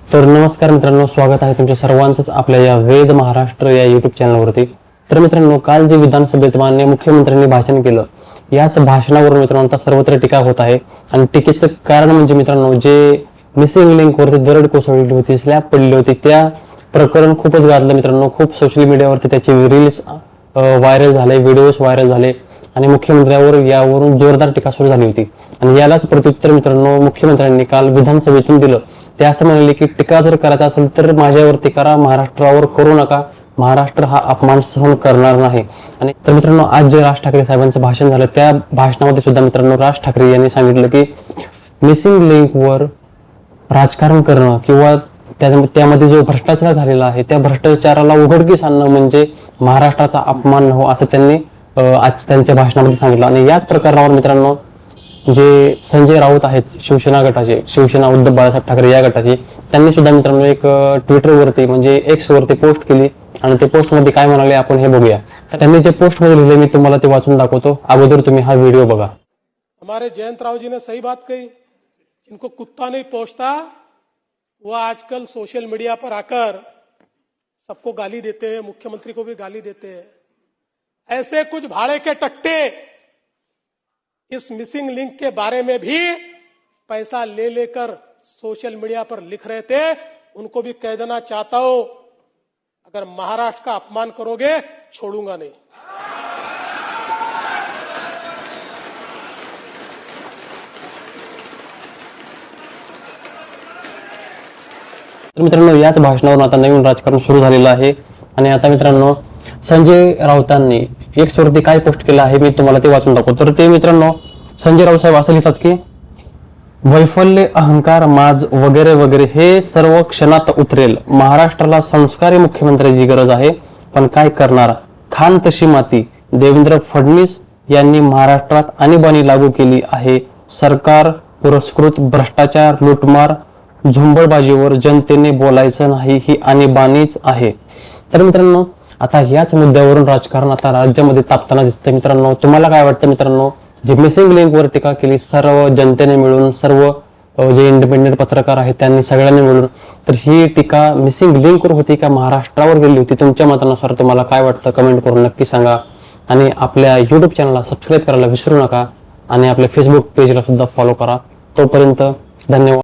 तर नमस्कार मित्रांनो, स्वागत आहे तुमच्या सर्वांचंच आपल्या या वेद महाराष्ट्र या युट्यूब चॅनलवरती। तर मित्रांनो, काल जे विधानसभेत माननीय मुख्यमंत्र्यांनी भाषण केलं, याच भाषणावरून मित्रांनो आता सर्वत्र टीका होत आहे। आणि टीकेचं कारण म्हणजे मित्रांनो, जे मिसिंग लिंक वरती दरड कोसळली होती, स्लॅब पडली होती, त्या प्रकरण खूपच गाजलं मित्रांनो। खूप सोशल मीडियावरती त्याचे रील्स व्हायरल झाले, व्हिडिओज व्हायरल झाले आणि मुख्यमंत्र्यांवर यावरून जोरदार टीका सुरू झाली होती। आणि यालाच प्रत्युत्तर मित्रांनो मुख्यमंत्र्यांनी काल विधानसभेतून दिलं। ते असं म्हणाले की टीका जर करायचा असेल तर माझ्यावरती करा, महाराष्ट्रावर करू नका, महाराष्ट्र हा अपमान सहन करणार नाही। आणि तर मित्रांनो, आज जे राज ठाकरे साहेबांचं भाषण झालं, त्या भाषणामध्ये सुद्धा मित्रांनो राज ठाकरे यांनी सांगितलं की मिसिंग लिंकवर राजकारण करणं किंवा त्यामध्ये जो भ्रष्टाचार झालेला आहे त्या भ्रष्टाचाराला उघडकीस आणणं म्हणजे महाराष्ट्राचा अपमान हो, असं त्यांनी आज त्यांच्या भाषणामध्ये सांगितलं। आणि याच प्रकरणावर मित्रांनो जे संजय राऊत आहेत शिवसेना गटाचे, शिवसेना उद्धव बाळासाहेब ठाकरे या गटाचे, त्यांनी सुद्धा मित्रांनो एक ट्विटरवरती म्हणजे एक्स वरती पोस्ट केली आणि ते पोस्ट मध्ये काय म्हणाले आपण हे बघूया। त्यांनी जे पोस्ट मध्ये लिहिले मी तुम्हाला ते वाचून दाखवतो, अगोदर तुम्ही हा व्हिडिओ बघा। हमारे जयंत राव जी ने सही बात कही, जिनको कुत्ता नहीं पहुंचता वो आजकल सोशल मीडिया पर आकर सबको गाली देते हैं, मुख्यमंत्री को भी गाली देते हैं। ऐसे कुछ भाड़े के टट्टे इस मिसिंग लिंक के बारे में भी पैसा ले लेकर सोशल मीडिया पर लिख रहे थे, उनको भी कह देना चाहता हूं, अगर महाराष्ट्र का अपमान करोगे छोड़ूंगा नहीं। तर मित्रांनो, याच भाषणावरून आता नवीन राजकारण सुरू झालेलं आहे। आणि आता मित्रांनो संजय राऊतांनी एक्स वरती काय पोस्ट केलं आहे मी तुम्हाला ते वाचून दाखवतो। तर ते मित्रांनो संजय राऊत साहेब असं लिहितात की वैफल्य, अहंकार, माज वगैरे वगैरे हे सर्व क्षणात उतरेल। महाराष्ट्राला संस्कारी मुख्यमंत्र्याची गरज आहे, पण काय करणार, खान तशी माती। देवेंद्र फडणवीस यांनी महाराष्ट्रात आणीबाणी लागू केली आहे। सरकार पुरस्कृत भ्रष्टाचार, लूटमार, झुंबडबाजीवर जनतेने बोलायचं नाही, ही आणीबाणीच आहे। तर मित्रांनो आता याच मुद्द्यावरून राजकारण आता राज्यामध्ये तापताना दिसतंय। मित्रांनो तुम्हाला काय वाटतं मित्रांनो, जे मिसिंग लिंक वर टीका केली सर्व जनतेने मिळून, सर्व जे इंडिपेंडेंट पत्रकार आहेत त्यांनी सगळ्यांनी मिळून, तर ही टीका मिसिंग लिंक वर होती का महाराष्ट्रावर गेली होती? तुमच्या मतानुसार तुम्हाला काय वाटतं कमेंट करून नक्की सांगा। आणि आपल्या युट्यूब चॅनलला सबस्क्राईब करायला विसरू नका आणि आपल्या फेसबुक पेजला सुद्धा फॉलो करा। तोपर्यंत धन्यवाद।